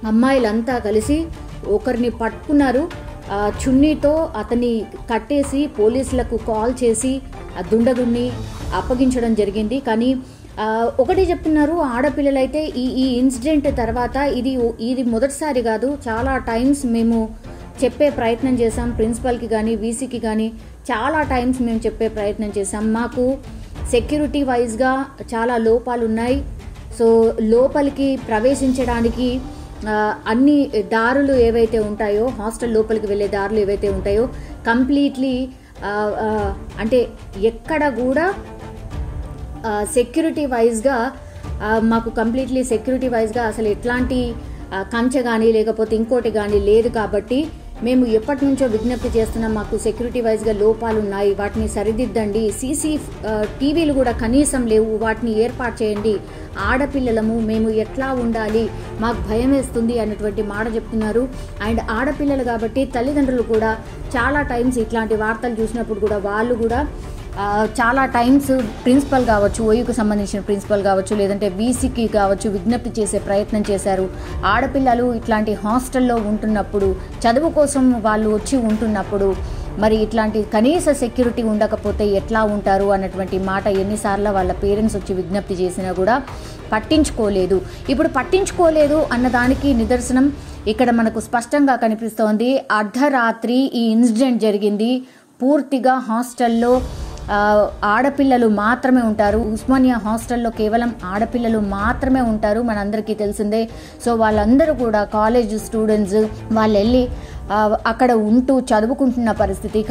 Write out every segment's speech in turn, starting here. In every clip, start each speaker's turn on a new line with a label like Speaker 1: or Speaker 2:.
Speaker 1: అమ్మాయిలంతా కలిసి ఒకరిని పట్టుకున్నారు. చున్నీతో అతన్ని కట్టేసి పోలీసులకు కాల్ చేసి ఆ దుండగుడిని అప్పగించడం జరిగింది. కానీ ఒకటే చెప్తున్నారు ఆడపిల్లలైతే ఈ ఇన్సిడెంట్ తర్వాత ఇది మొదటిసారి కాదు, చాలా టైమ్స్ మేము చెప్పే ప్రయత్నం చేసాం. ప్రిన్సిపల్కి కానీ వీసీకి కానీ చాలా టైమ్స్ మేము చెప్పే ప్రయత్నం చేసాం. మాకు సెక్యూరిటీ వైజ్గా చాలా లోపాలు ఉన్నాయి. సో లోపలికి ప్రవేశించడానికి అన్ని దారులు ఏవైతే ఉంటాయో, హాస్టల్ లోపలికి వెళ్ళే దారులు ఏవైతే ఉంటాయో కంప్లీట్లీ అంటే ఎక్కడ కూడా సెక్యూరిటీ వైజ్గా మాకు కంప్లీట్లీ సెక్యూరిటీ వైజ్గా అసలు ఎట్లాంటి కంచె కానీ లేకపోతే ఇంకోటి కానీ లేదు. కాబట్టి మేము ఎప్పటి నుంచో విజ్ఞప్తి చేస్తున్నాం, మాకు సెక్యూరిటీ వైజ్గా లోపాలు ఉన్నాయి, వాటిని సరిదిద్దండి. సీసీ టీవీలు కూడా కనీసం లేవు, వాటిని ఏర్పాటు చేయండి. ఆడపిల్లలము, మేము ఎట్లా ఉండాలి, మాకు భయం వేస్తుంది అన్నటువంటి మాట చెప్తున్నారు. అండ్ ఆడపిల్లలు కాబట్టి తల్లిదండ్రులు కూడా చాలా టైమ్స్ ఇట్లాంటి వార్తలు చూసినప్పుడు కూడా వాళ్ళు కూడా చాలా టైమ్స్ ప్రిన్సిపల్ కావచ్చు, ఓయూకు సంబంధించిన ప్రిన్సిపల్ కావచ్చు, లేదంటే వీసీకి కావచ్చు విజ్ఞప్తి చేసే ప్రయత్నం చేశారు. ఆడపిల్లలు ఇట్లాంటి హాస్టల్లో ఉంటున్నప్పుడు, చదువు కోసం వాళ్ళు వచ్చి ఉంటున్నప్పుడు మరి ఇట్లాంటి కనీస సెక్యూరిటీ ఉండకపోతే ఎట్లా ఉంటారు అన్నటువంటి మాట ఎన్నిసార్లు వాళ్ళ పేరెంట్స్ వచ్చి విజ్ఞప్తి చేసినా కూడా పట్టించుకోలేదు. ఇప్పుడు పట్టించుకోలేదు అన్నదానికి నిదర్శనం ఇక్కడ మనకు స్పష్టంగా కనిపిస్తోంది. అర్ధరాత్రి ఈ ఇన్సిడెంట్ జరిగింది. పూర్తిగా హాస్టల్లో ఆడపిల్లలు మాత్రమే ఉంటారు. ఉస్మానియా హాస్టల్లో కేవలం ఆడపిల్లలు మాత్రమే ఉంటారు, మనందరికీ తెలిసిందే. సో వాళ్ళందరూ కూడా కాలేజ్ స్టూడెంట్స్, వాళ్ళు వెళ్ళి అక్కడ ఉంటూ చదువుకుంటున్న పరిస్థితి.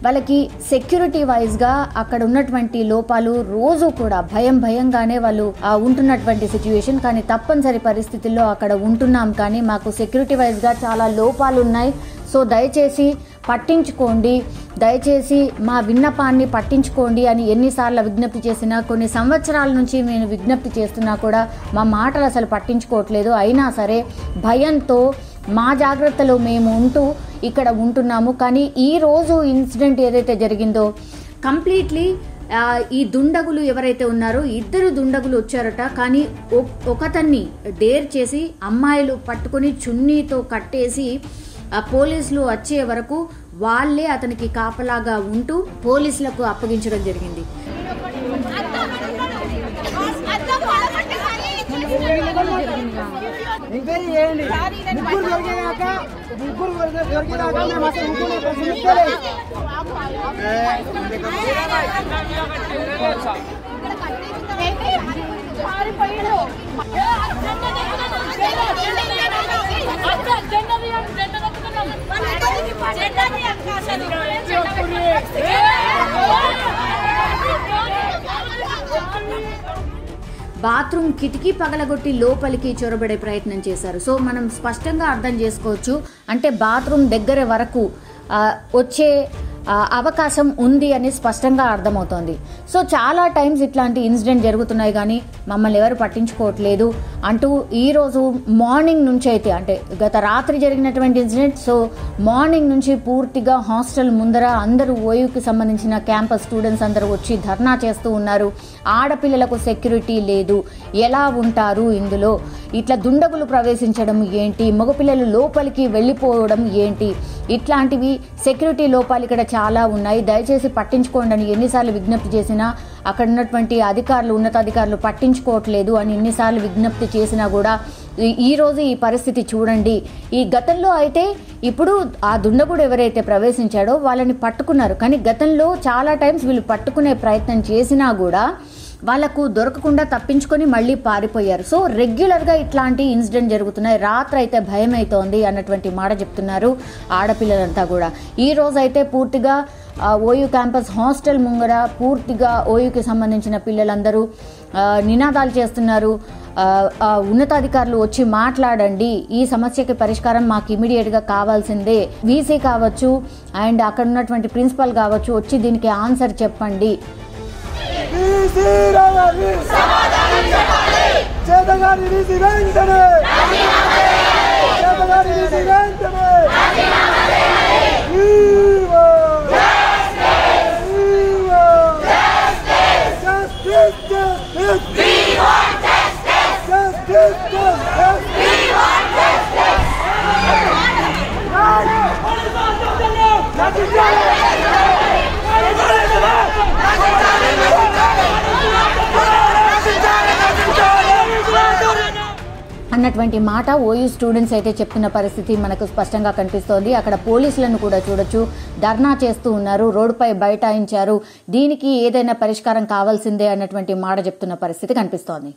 Speaker 1: వాళ్ళకి సెక్యూరిటీ వైజ్గా అక్కడ ఉన్నటువంటి లోపాలు రోజు కూడా భయంగానే వాళ్ళు ఉంటున్నటువంటి సిచ్యువేషన్. కానీ తప్పనిసరి పరిస్థితుల్లో అక్కడ ఉంటున్నాం, కానీ మాకు సెక్యూరిటీ వైజ్గా చాలా లోపాలు ఉన్నాయి. సో దయచేసి పట్టించుకోండి, దయచేసి మా విన్నపాన్ని పట్టించుకోండి అని ఎన్నిసార్లు విజ్ఞప్తి చేసినా, కొన్ని సంవత్సరాల నుంచి నేను విజ్ఞప్తి చేస్తున్నా కూడా మా మాటలు అసలు పట్టించుకోవట్లేదు. అయినా సరే భయంతో మా జాగ్రత్తలో మేము ఉంటూ ఇక్కడ ఉంటున్నాము. కానీ ఈరోజు ఇన్సిడెంట్ ఏదైతే జరిగిందో కంప్లీట్లీ ఈ దుండగులు ఎవరైతే ఉన్నారో, ఇద్దరు దుండగులు వచ్చారట. కానీ ఒకతన్ని డేర్ చేసి అమ్మాయిలు పట్టుకొని చున్నీతో కట్టేసి పోలీసులు వచ్చే వరకు వాళ్ళే అతనికి కాపలాగా ఉంటూ పోలీసులకు అప్పగించడం జరిగింది. బాత్రూమ్ కిటికీ పగలగొట్టి లోపలికి చొరబడే ప్రయత్నం చేశారు. సో మనం స్పష్టంగా అర్థం చేసుకోవచ్చు, అంటే బాత్రూమ్ దగ్గర వరకు వచ్చే అవకాశం ఉంది అని స్పష్టంగా అర్థమవుతోంది. సో చాలా టైమ్స్ ఇట్లాంటి ఇన్సిడెంట్ జరుగుతున్నాయి, కానీ మమ్మల్ని ఎవరు పట్టించుకోవట్లేదు అంటూ ఈరోజు మార్నింగ్ నుంచి అయితే, అంటే గత రాత్రి జరిగినటువంటి ఇన్సిడెంట్, సో మార్నింగ్ నుంచి పూర్తిగా హాస్టల్ ముందర అందరూ ఓయూకి సంబంధించిన క్యాంపస్ స్టూడెంట్స్ అందరూ వచ్చి ధర్నా చేస్తూ ఉన్నారు. ఆడపిల్లలకు సెక్యూరిటీ లేదు, ఎలా ఉంటారు ఇందులో, ఇట్లా దుండగులు ప్రవేశించడం ఏంటి, మగపిల్లలు లోపలికి వెళ్ళిపోవడం ఏంటి, ఇట్లాంటివి సెక్యూరిటీ లోపాలు ఇక్కడ చాలా ఉన్నాయి, దయచేసి పట్టించుకోండి అని ఎన్నిసార్లు విజ్ఞప్తి చేసినా అక్కడ ఉన్నటువంటి అధికారులు, ఉన్నతాధికారులు పట్టించుకోవట్లేదు అని ఎన్నిసార్లు విజ్ఞప్తి చేసినా కూడా ఈరోజు ఈ పరిస్థితి చూడండి. ఈ గతంలో అయితే ఇప్పుడు ఆ దుండగుడు ఎవరైతే ప్రవేశించాడో వాళ్ళని పట్టుకున్నారు, కానీ గతంలో చాలా టైమ్స్ వీళ్ళు పట్టుకునే ప్రయత్నం చేసినా కూడా వాళ్లకు దొరకకుండా తప్పించుకొని మళ్ళీ పారిపోయారు. సో రెగ్యులర్గా ఇట్లాంటి ఇన్సిడెంట్ జరుగుతున్నాయి. రాత్రి అయితే భయం అవుతోంది అన్నటువంటి మాట చెప్తున్నారు ఆడపిల్లలంతా కూడా. ఈ రోజు అయితే పూర్తిగా ఓయూ క్యాంపస్ హాస్టల్ ముంగర పూర్తిగా ఓయూకి సంబంధించిన పిల్లలందరూ నినాదాలు చేస్తున్నారు. ఉన్నతాధికారులు వచ్చి మాట్లాడండి, ఈ సమస్యకి పరిష్కారం మాకు ఇమీడియట్గా కావాల్సిందే, వీసీ కావచ్చు అండ్ అక్కడ ఉన్నటువంటి ప్రిన్సిపల్ కావచ్చు వచ్చి దీనికి ఆన్సర్ చెప్పండి. అన్నటువంటి మాట ఓయూ స్టూడెంట్స్ అయితే చెప్తున్న పరిస్థితి మనకు స్పష్టంగా కనిపిస్తోంది. అక్కడ పోలీసులను కూడా చూడొచ్చు, ధర్నా చేస్తూ ఉన్నారు, రోడ్డుపై బైఠాయించారు, దీనికి ఏదైనా పరిష్కారం కావాల్సిందే అన్నటువంటి మాట చెప్తున్న పరిస్థితి కనిపిస్తోంది.